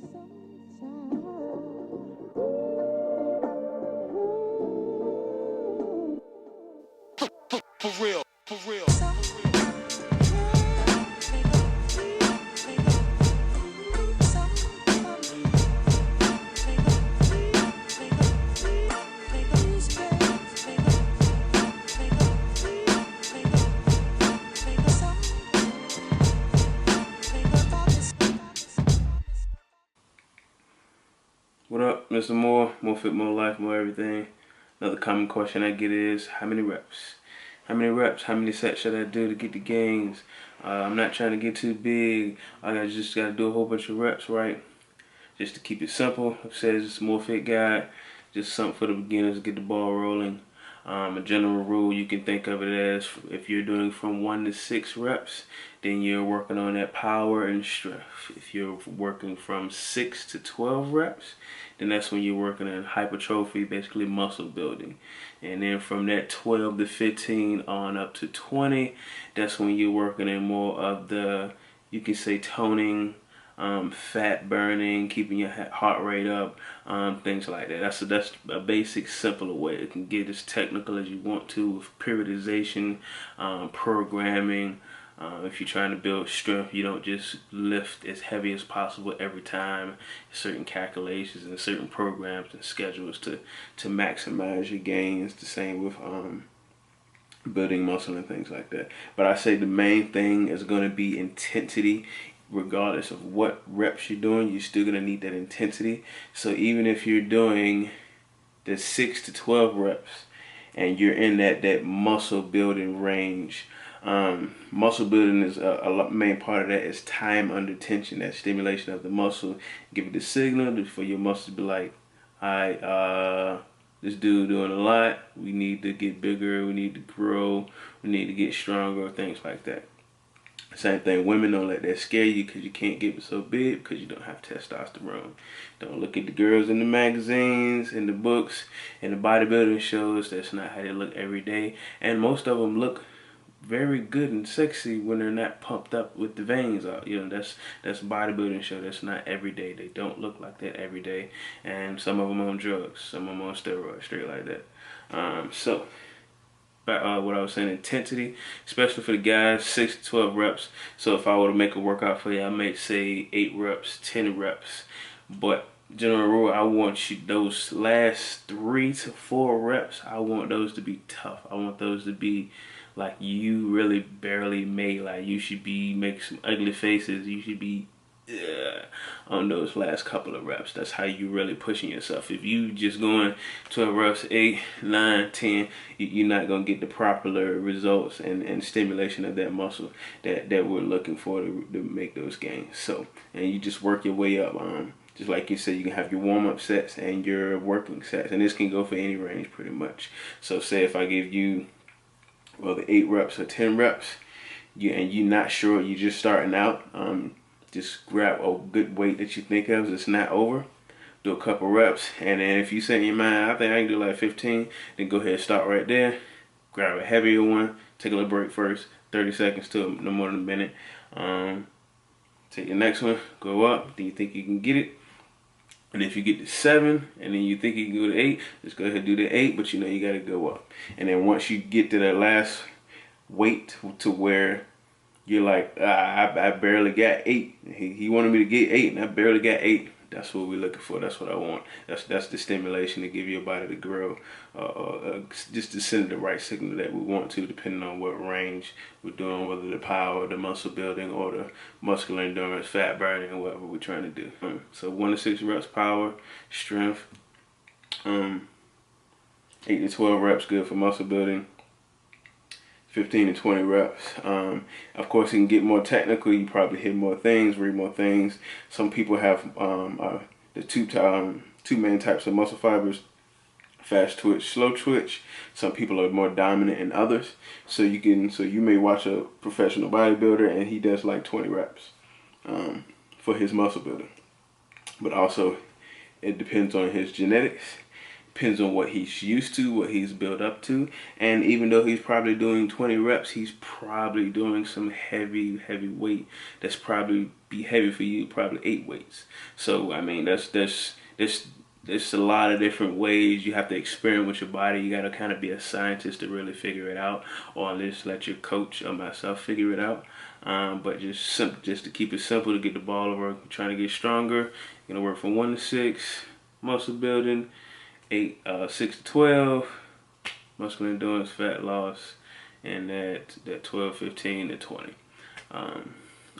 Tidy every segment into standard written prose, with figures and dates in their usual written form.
For real, for real. What up, Mr. Moore? More fit, more life, more everything. Another common question I get is, how many reps? How many reps? How many sets should I do to get the gains? I'm not trying to get too big. I just got to do a whole bunch of reps, right? Just to keep it simple. It says it's More Fit Guide. Just something for the beginners to get the ball rolling. A general rule, you can think of it as if you're doing from 1 to 6 reps, then you're working on that power and strength. If you're working from 6 to 12 reps, then that's when you're working on hypertrophy, basically muscle building. And then from that 12 to 15 on up to 20, that's when you're working in more of the, you can say, toning, fat burning, keeping your heart rate up, things like that. That's a basic, simpler way. It can get as technical as you want to with periodization, programming. If you're trying to build strength, you don't just lift as heavy as possible every time. Certain calculations and certain programs and schedules to maximize your gains. The same with building muscle and things like that. But I say the main thing is going to be intensity. Regardless of what reps you're doing, you're still going to need that intensity. So even if you're doing the 6 to 12 reps and you're in that muscle building range, muscle building is a main part of that is time under tension, that stimulation of the muscle. Give it the signal for your muscle to be like, all right, this dude doing a lot, we need to get bigger, we need to grow, we need to get stronger, things like that. Same thing, women, don't let that scare you because you can't get so big because you don't have testosterone. Don't look at the girls in the magazines, in the books, in the bodybuilding shows. That's not how they look every day. And most of them look very good and sexy when they're not pumped up with the veins out. You know, that's bodybuilding show. That's not every day. They don't look like that every day. And some of them on drugs, some of them on steroids, straight like that. What I was saying, intensity, especially for the guys, 6 to 12 reps. So if I were to make a workout for you, I may say 8 reps, 10 reps. But general rule, I want you, those last 3 to 4 reps, I want those to be tough. I want those to be like you really barely made. Like you should be making some ugly faces. You should be on those last couple of reps. That's how you really pushing yourself. If you just going 12 reps, 8, 9, 10, you're not going to get the proper results and stimulation of that muscle that we're looking for to make those gains. So, and you just work your way up. Just like you said, you can have your warm-up sets and your working sets, and this can go for any range pretty much. So say if I give you, well, the 8 reps or 10 reps, and you're not sure, you're just starting out, just grab a good weight that you think of that's not over. Do a couple reps, and then if you say in your mind, I think I can do like 15, then go ahead and start right there. Grab a heavier one, take a little break first, 30 seconds to no more than a minute. Take your next one, go up, then you think you can get it. And if you get to 7, and then you think you can go to 8, just go ahead and do the 8, but you know you gotta go up. And then once you get to that last weight to where you're like, I barely got 8. He wanted me to get 8, and I barely got 8. That's what we're looking for. That's what I want. That's the stimulation to give your body to grow, just to send the right signal that we want to, depending on what range we're doing, whether the power, the muscle building, or the muscular endurance, fat burning, or whatever we're trying to do. So 1 to 6 reps, power, strength. 8 to 12 reps, good for muscle building. 15 to 20 reps. Of course, you can get more technical. You probably hit more things, read more things. Some people have the two main types of muscle fibers: fast twitch, slow twitch. Some people are more dominant in others. So you may watch a professional bodybuilder and he does like 20 reps for his muscle building. But also, it depends on his genetics. Depends on what he's used to, what he's built up to. And even though he's probably doing 20 reps, he's probably doing some heavy weight that's probably be heavy for you, probably 8 weights. So I mean, there's a lot of different ways you have to experiment with your body. You got to kind of be a scientist to really figure it out, or at least let your coach or myself figure it out. But just to keep it simple, to get the ball over, trying to get stronger. You're gonna work from 1 to 6, muscle building, 6 to 12, muscular endurance, fat loss, and that 12, 15 to 20.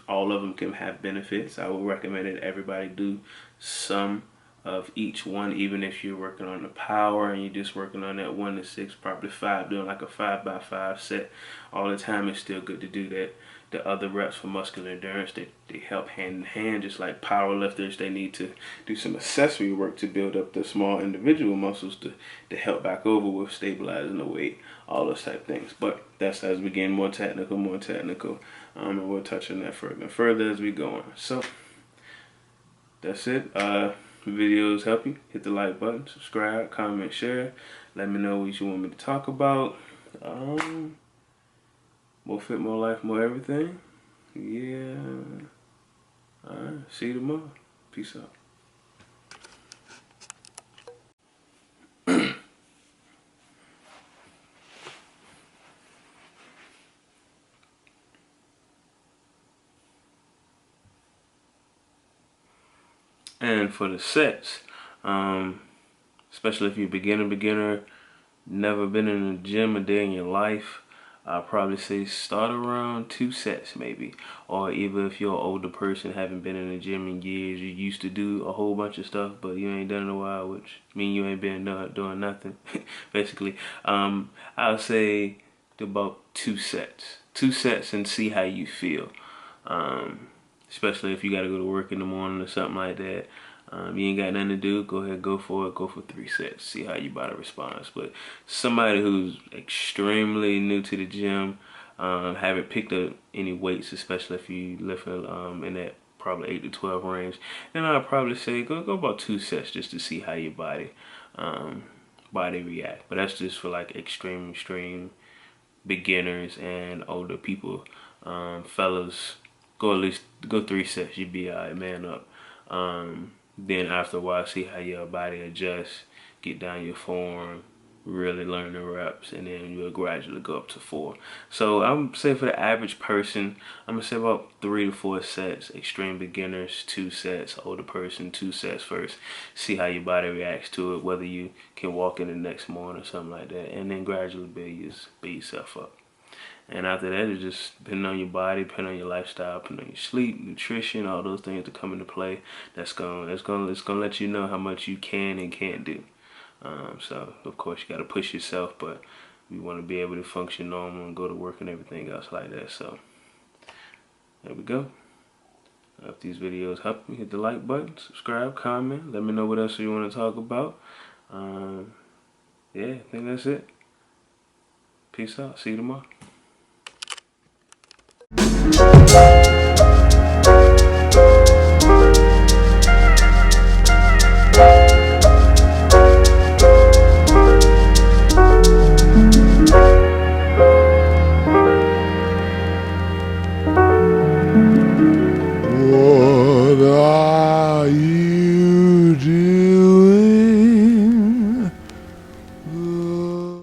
All of them can have benefits. I would recommend that everybody do some of each one, even if you're working on the power and you're just working on that 1 to 6, probably 5, doing like a 5x5 set all the time. It's still good to do that. The other reps for muscular endurance, they help hand in hand. Just like power lifters, they need to do some accessory work to build up the small individual muscles to help back over with stabilizing the weight, all those type things. But that's as we get more technical, and we'll touch on that further as we go on. So that's it. Videos help you, hit the like button, subscribe, comment, share. Let me know what you want me to talk about. More fit, more life, more everything. Yeah. Alright, see you tomorrow. Peace out. And for the sets, especially if you're a beginner, never been in the gym a day in your life, I'll probably say start around 2 sets maybe. Or even if you're an older person, haven't been in the gym in years, you used to do a whole bunch of stuff, but you ain't done it in a while, which means you ain't been doing nothing, basically. I'll say do about 2 sets. 2 sets and see how you feel. Especially if you got to go to work in the morning or something like that. You ain't got nothing to do, go ahead, go for it. Go for 3 sets, see how your body responds. But somebody who's extremely new to the gym, haven't picked up any weights, especially if you lift in that probably 8 to 12 range, then I'd probably say go about 2 sets just to see how your body react. But that's just for like extreme beginners and older people. Fellas, go 3 sets, you'll be alright, man up. Then after a while, see how your body adjusts, get down your form, really learn the reps, and then you'll gradually go up to 4. So I'm saying for the average person, I'm gonna say about 3 to 4 sets. Extreme beginners, 2 sets. Older person, 2 sets first. See how your body reacts to it, whether you can walk in the next morning or something like that, and then gradually build yourself up. And after that, it's just depending on your body, depending on your lifestyle, depending on your sleep, nutrition, all those things that come into play. It's gonna let you know how much you can and can't do. So of course you gotta push yourself, but you want to be able to function normal and go to work and everything else like that. So there we go. If these videos help you, hit the like button, subscribe, comment. Let me know what else you want to talk about. Yeah, I think that's it. Peace out. See you tomorrow.